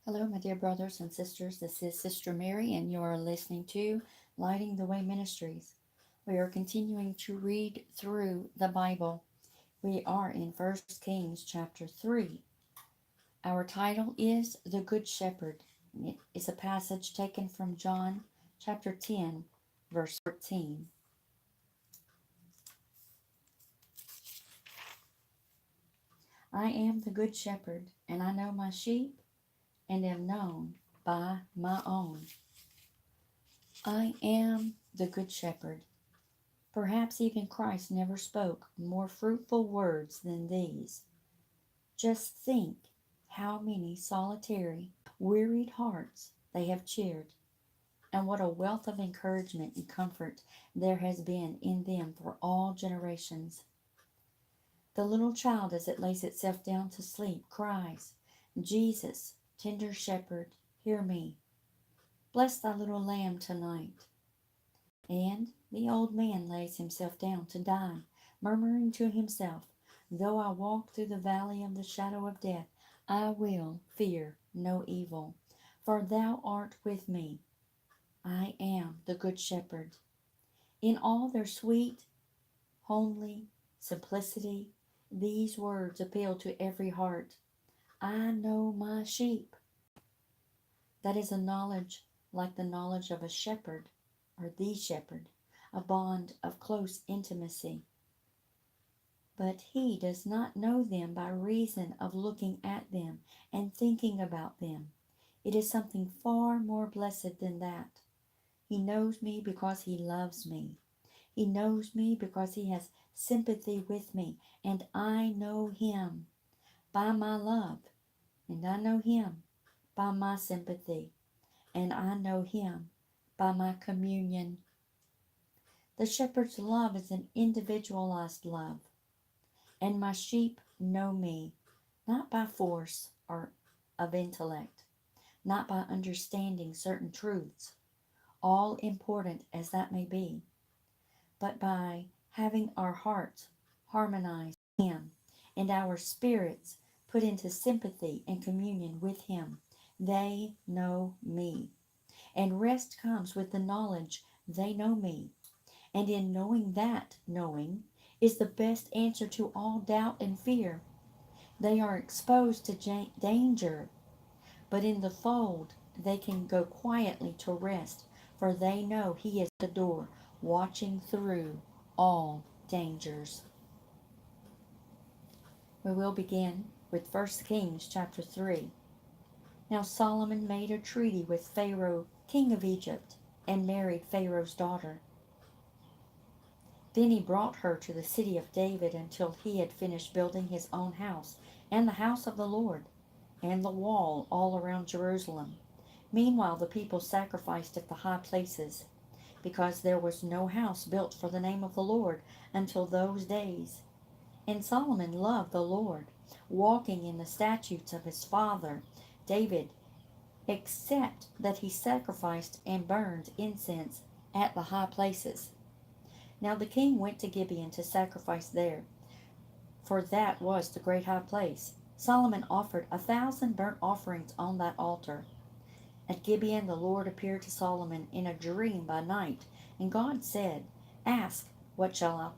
Hello, my dear brothers and sisters. This is Sister Mary, and you are listening to Lighting the Way Ministries. We are continuing to read through the Bible. We are in First Kings chapter 3. Our title is The Good Shepherd. It is a passage taken from John chapter 10, verse 14. I am the Good Shepherd, and I know my sheep, and am known by my own. I am the Good Shepherd. Perhaps even Christ never spoke more fruitful words than these. Just think how many solitary, wearied hearts they have cheered, and what a wealth of encouragement and comfort there has been in them for all generations. The little child, as it lays itself down to sleep, cries, Jesus, tender shepherd, hear me. Bless thy little lamb tonight. And the old man lays himself down to die, murmuring to himself, Though I walk through the valley of the shadow of death, I will fear no evil, for thou art with me. I am the Good Shepherd. In all their sweet, homely simplicity, these words appeal to every heart. I know my sheep. That is a knowledge like the knowledge of a shepherd, or the shepherd, a bond of close intimacy. But he does not know them by reason of looking at them and thinking about them. It is something far more blessed than that. He knows me because he loves me. He knows me because he has sympathy with me, and I know him by my love, and I know him by my sympathy, and I know him by my communion. The shepherd's love is an individualized love. And my sheep know me, not by force or of intellect, not by understanding certain truths, all important as that may be, but by having our hearts harmonized with Him and our spirits put into sympathy and communion with Him. They know me. And rest comes with the knowledge they know me. And in knowing that knowing is the best answer to all doubt and fear. They are exposed to danger, but in the fold they can go quietly to rest, for they know He is at the door, watching through all dangers. We will begin with First Kings chapter 3. Now Solomon made a treaty with Pharaoh, king of Egypt, and married Pharaoh's daughter. Then he brought her to the city of David until he had finished building his own house, and the house of the Lord, and the wall all around Jerusalem. Meanwhile the people sacrificed at the high places, because there was no house built for the name of the Lord until those days. And Solomon loved the Lord, walking in the statutes of his father David, except that he sacrificed and burned incense at the high places. Now the king went to Gibeon to sacrifice there, for that was the great high place. Solomon offered 1,000 burnt offerings on that altar. At Gibeon the Lord appeared to Solomon in a dream by night, and God said, Ask, what shall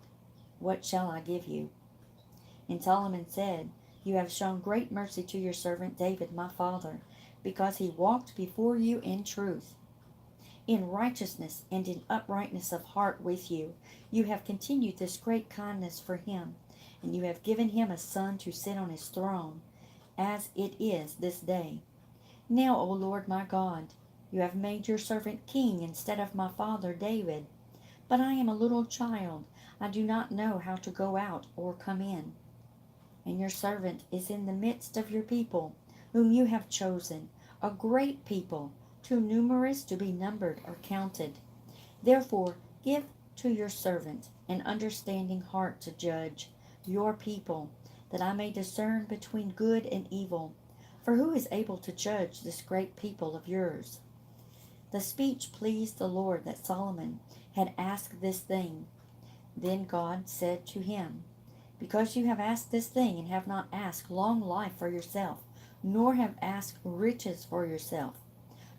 I give you? And Solomon said, You have shown great mercy to your servant David my father, because he walked before you in truth, in righteousness and in uprightness of heart with you. You have continued this great kindness for him, and you have given him a son to sit on his throne, as it is this day. Now, O Lord my God, you have made your servant king instead of my father David. But I am a little child. I do not know how to go out or come in. And your servant is in the midst of your people, whom you have chosen, a great people, too numerous to be numbered or counted. Therefore, give to your servant an understanding heart to judge your people, that I may discern between good and evil. For who is able to judge this great people of yours? The speech pleased the Lord that Solomon had asked this thing. Then God said to him, Because you have asked this thing and have not asked long life for yourself, nor have asked riches for yourself,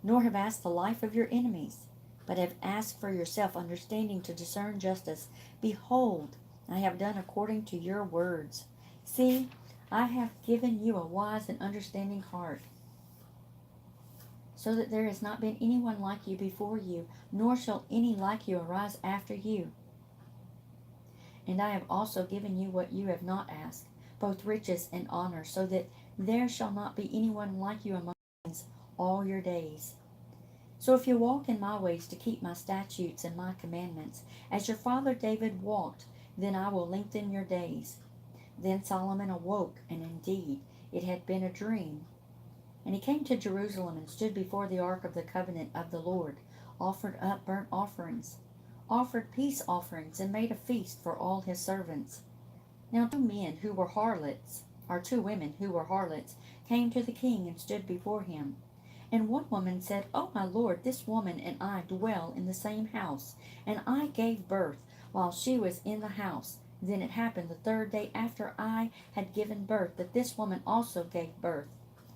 nor have asked the life of your enemies, but have asked for yourself understanding to discern justice. Behold, I have done according to your words. See, I have given you a wise and understanding heart, so that there has not been anyone like you before you, nor shall any like you arise after you. And I have also given you what you have not asked, both riches and honor, so that there shall not be anyone like you among us all your days. So if you walk in my ways to keep my statutes and my commandments, as your father David walked, then I will lengthen your days. Then Solomon awoke, and indeed it had been a dream. And he came to Jerusalem and stood before the ark of the covenant of the Lord, offered up burnt offerings, offered peace offerings, and made a feast for all his servants. Now two men who were harlots, or two women who were harlots, came to the king and stood before him. And one woman said, O my lord, this woman and I dwell in the same house, and I gave birth while she was in the house. Then it happened the third day after I had given birth that this woman also gave birth.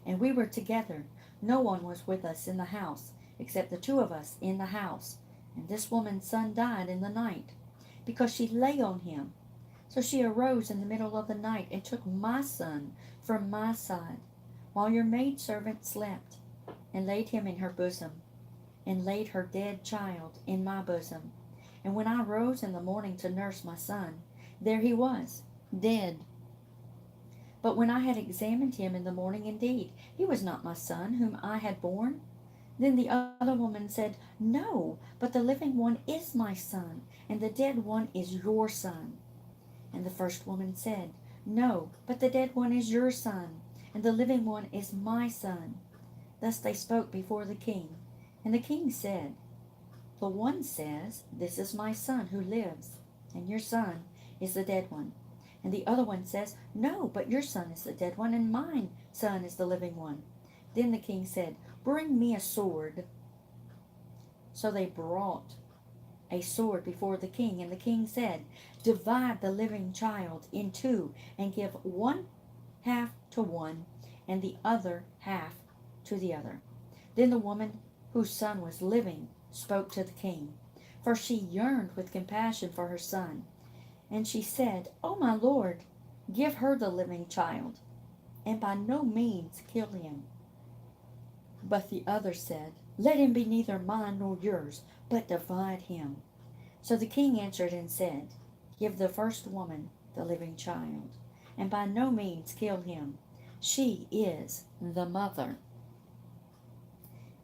And we were together. No one was with us in the house, except the two of us in the house. And this woman's son died in the night, because she lay on him. So she arose in the middle of the night and took my son from my side, while your maidservant slept, and laid him in her bosom, and laid her dead child in my bosom. And when I rose in the morning to nurse my son, there he was, dead. But when I had examined him in the morning, indeed, he was not my son whom I had borne. Then the other woman said, No, but the living one is my son, and the dead one is your son. And the first woman said, No, but the dead one is your son, and the living one is my son. Thus they spoke before the king. And the king said, The one says, This is my son who lives, and your son is the dead one. And the other one says, No, but your son is the dead one, and mine son is the living one. Then the king said, Bring me a sword. So they brought a sword before the king, and the king said, Divide the living child in two, and give one half to one, and the other half to the other. Then the woman whose son was living spoke to the king, for she yearned with compassion for her son. And she said, O my lord, give her the living child, and by no means kill him. But the other said, Let him be neither mine nor yours, but divide him. So the king answered and said, Give the first woman the living child, and by no means kill him. She is the mother.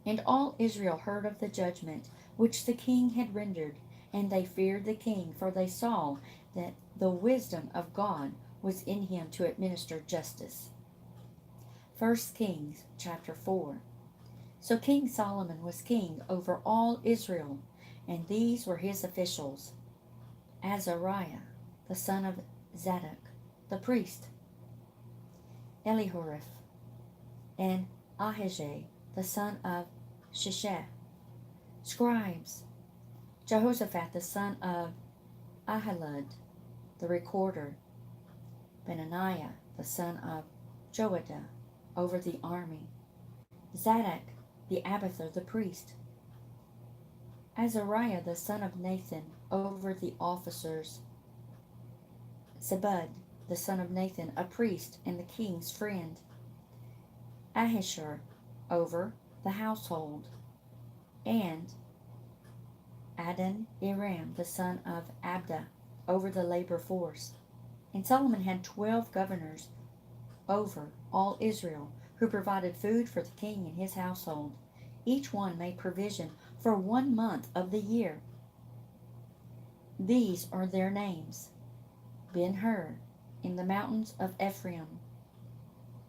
And all Israel heard of the judgment which the king had rendered, and they feared the king, for they saw that the wisdom of God was in him to administer justice. 1 Kings chapter 4. So King Solomon was king over all Israel, and these were his officials: Azariah, the son of Zadok, the priest; Elihoreph, and Ahijah, the son of Shishah; scribes: Jehoshaphat, the son of Ahilud, the recorder; Benaniah, the son of Joiada, over the army; Zadok, the Abiathar, the priest; Azariah, the son of Nathan, over the officers; Zebud, the son of Nathan, a priest and the king's friend; Ahishur, over the household; and Adon-Iram, the son of Abda, over the labor force. And Solomon had 12 governors over all Israel, who provided food for the king and his household. Each one made provision for 1 month of the year. These are their names: Ben-Hur, in the mountains of Ephraim;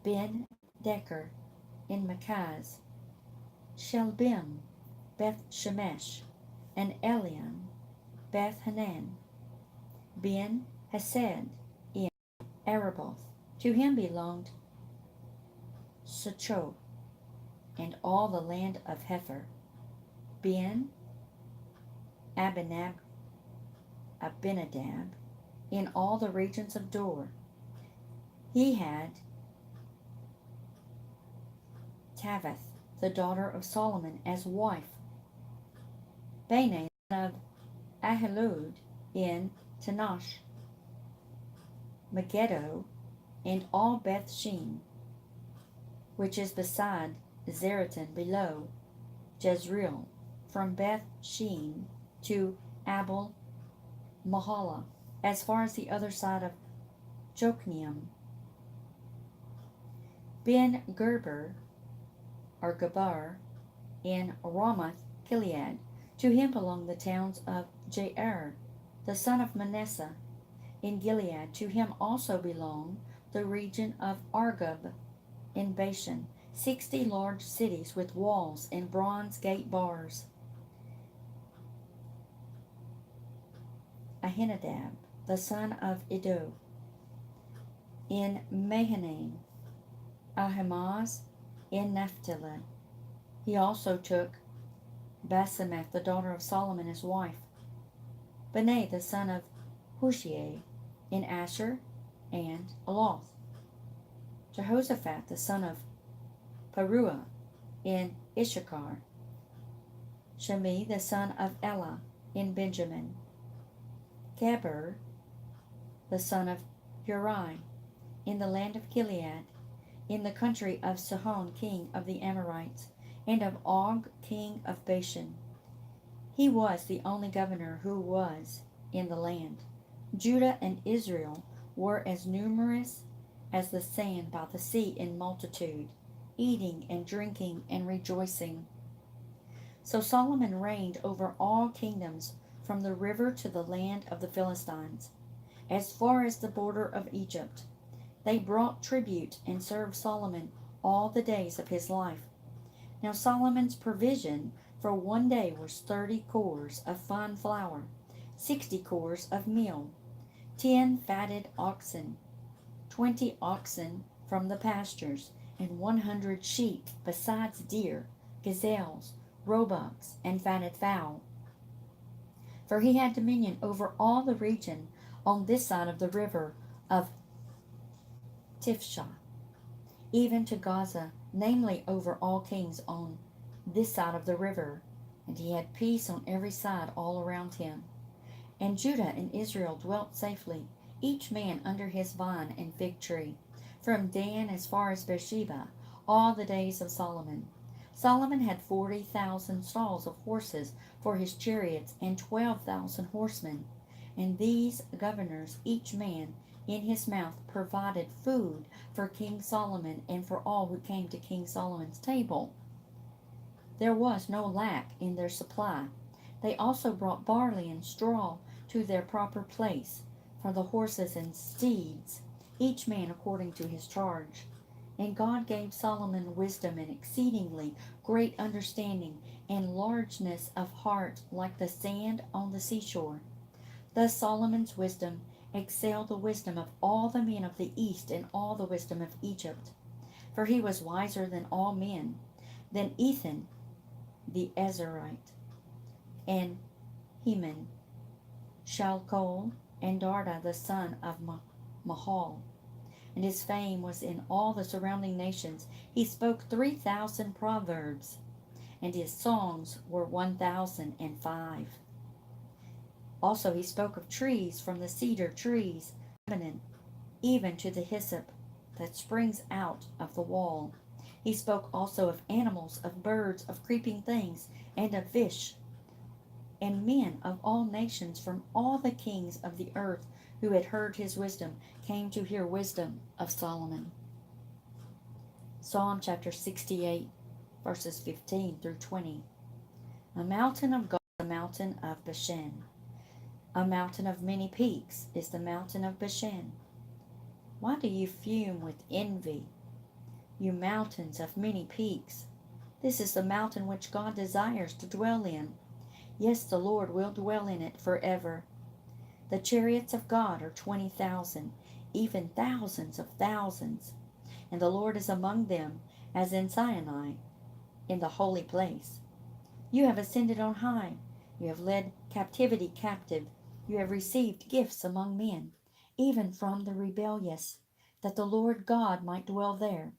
Ben-Decker, in Makaz; Shelbim, Beth-Shemesh, and Eliam, Beth-Hanan; Ben-Hesed, in Arabah. To him belonged Socho, and all the land of Hepher; Ben-Abinadab, in all the regions of Dor. He had Taveth, the daughter of Solomon, as wife, Bani, son of Ahilud, in Tanash, Megiddo, and all Beth Shean, which is beside Zeratan below Jezreel, from Beth Shean to Abel Mahala, as far as the other side of Jokneam. Ben Gerber, or Gabar, in Ramoth Gilead. To him belong the towns of Jair, the son of Manasseh, in Gilead. To him also belong the region of Argob in Bashan, 60 large cities with walls and bronze gate bars. Ahinadab, the son of Iddo, in Mahanaim. Ahimaaz in Naphtali. He also took Basemath, the daughter of Solomon, his wife, Benai, the son of Hushai, in Asher and Aloth, Jehoshaphat, the son of Paruah, in Issachar, Shemi, the son of Elah, in Benjamin, Geber, the son of Uri, in the land of Gilead, in the country of Sihon, king of the Amorites, and of Og, king of Bashan. He was the only governor who was in the land. Judah and Israel were as numerous as the sand by the sea in multitude, eating and drinking and rejoicing. So Solomon reigned over all kingdoms from the river to the land of the Philistines, as far as the border of Egypt. They brought tribute and served Solomon all the days of his life. Now Solomon's provision for one day was 30 cors of fine flour, 60 cors of meal, 10 fatted oxen, 20 oxen from the pastures, and 100 sheep, besides deer, gazelles, roebucks, and fatted fowl. For he had dominion over all the region on this side of the river of Tifshah, even to Gaza, namely over all kings on this side of the river. And he had peace on every side all around him. And Judah and Israel dwelt safely, each man under his vine and fig tree, from Dan as far as Beersheba, all the days of Solomon. Solomon had 40,000 stalls of horses for his chariots, and 12,000 horsemen. And these governors, each man in his mouth, provided food for King Solomon and for all who came to King Solomon's table. There was no lack in their supply. They also brought barley and straw to their proper place for the horses and steeds, each man according to his charge. And God gave Solomon wisdom and exceedingly great understanding and largeness of heart like the sand on the seashore. Thus Solomon's wisdom excelled the wisdom of all the men of the east and all the wisdom of Egypt. For he was wiser than all men, than Ethan the Ezrahite, and Heman, Shalcol, and Darda the son of Mahal. And his fame was in all the surrounding nations. He spoke 3,000 proverbs, and his songs were 1,005. Also he spoke of trees, from the cedar trees, Lebanon, even to the hyssop that springs out of the wall. He spoke also of animals, of birds, of creeping things, and of fish. And men of all nations from all the kings of the earth who had heard his wisdom came to hear wisdom of Solomon. Psalm chapter 68, verses 15 through 20. A mountain of God, the mountain of Bashan. A mountain of many peaks is the mountain of Bashan. Why do you fume with envy, you mountains of many peaks? This is the mountain which God desires to dwell in. Yes, the Lord will dwell in it forever. The chariots of God are 20,000, even thousands of thousands. And the Lord is among them, as in Sinai, in the holy place. You have ascended on high. You have led captivity captive. You have received gifts among men, even from the rebellious, that the Lord God might dwell there.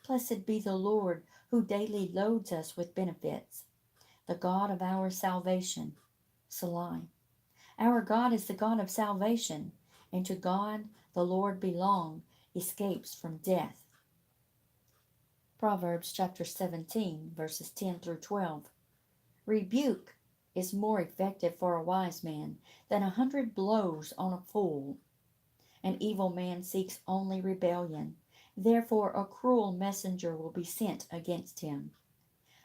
Blessed be the Lord, who daily loads us with benefits, the God of our salvation. Selah. Our God is the God of salvation, and to God the Lord belong escapes from death. Proverbs chapter 17, verses 10 through 12. Rebuke is more effective for a wise man than 100 blows on a fool. An evil man seeks only rebellion. Therefore a cruel messenger will be sent against him.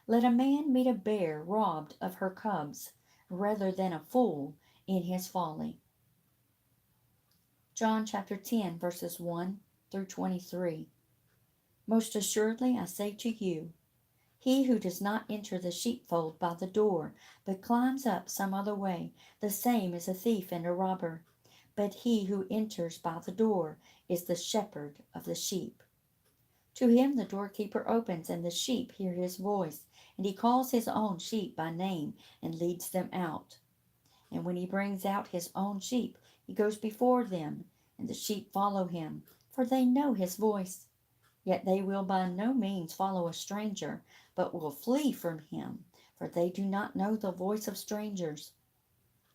Let a man meet a bear robbed of her cubs, rather than a fool in his folly. John chapter 10, verses 1 through 23. Most assuredly I say to you, he who does not enter the sheepfold by the door, but climbs up some other way, the same is a thief and a robber. But he who enters by the door is the shepherd of the sheep. To him the doorkeeper opens, and the sheep hear his voice, and he calls his own sheep by name and leads them out. And when he brings out his own sheep, he goes before them, and the sheep follow him, for they know his voice. Yet they will by no means follow a stranger, but will flee from him, for they do not know the voice of strangers.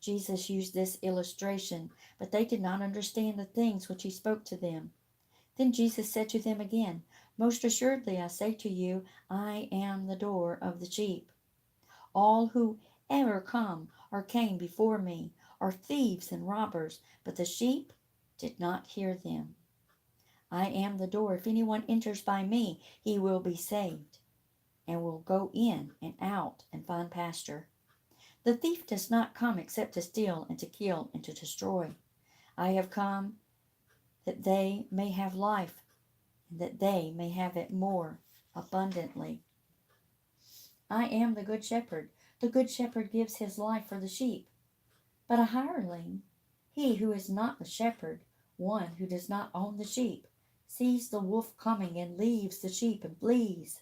Jesus used this illustration, but they did not understand the things which he spoke to them. Then Jesus said to them again, Most assuredly I say to you, I am the door of the sheep. All who ever come or came before me are thieves and robbers, but the sheep did not hear them. I am the door. If anyone enters by me, he will be saved, and will go in and out and find pasture. The thief does not come except to steal and to kill and to destroy. I have come that they may have life, and that they may have it more abundantly. I am the good shepherd. The good shepherd gives his life for the sheep. But a hireling, he who is not the shepherd, one who does not own the sheep, sees the wolf coming and leaves the sheep and flees.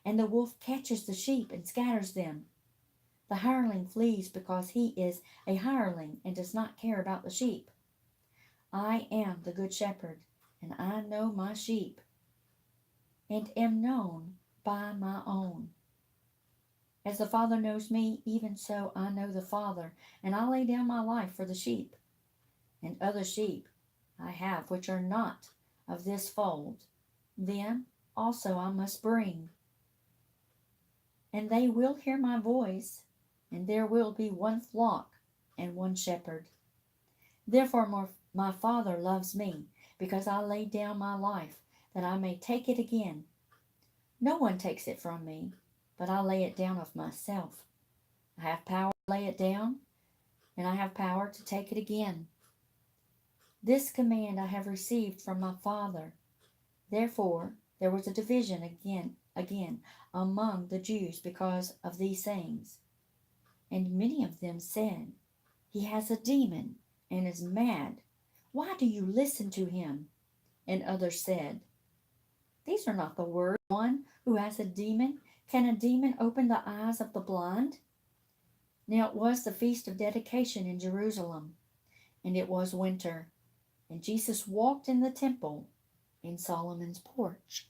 And the wolf catches the sheep and scatters them. The hireling flees because he is a hireling and does not care about the sheep. I am the good shepherd, and I know my sheep, and am known by my own. As the Father knows me, even so I know the Father, and I lay down my life for the sheep. And other sheep I have which are not of this fold, them also I must bring. And they will hear my voice, and there will be one flock and one shepherd. Therefore my Father loves me, because I lay down my life, that I may take it again. No one takes it from me, but I lay it down of myself. I have power to lay it down, and I have power to take it again. This command I have received from my Father. Therefore there was a division again among the Jews because of these things. And many of them said, He has a demon and is mad. Why do you listen to him? And others said, These are not the words of one who has a demon. Can a demon open the eyes of the blind? Now it was the feast of dedication in Jerusalem, and it was winter. And Jesus walked in the temple in Solomon's porch.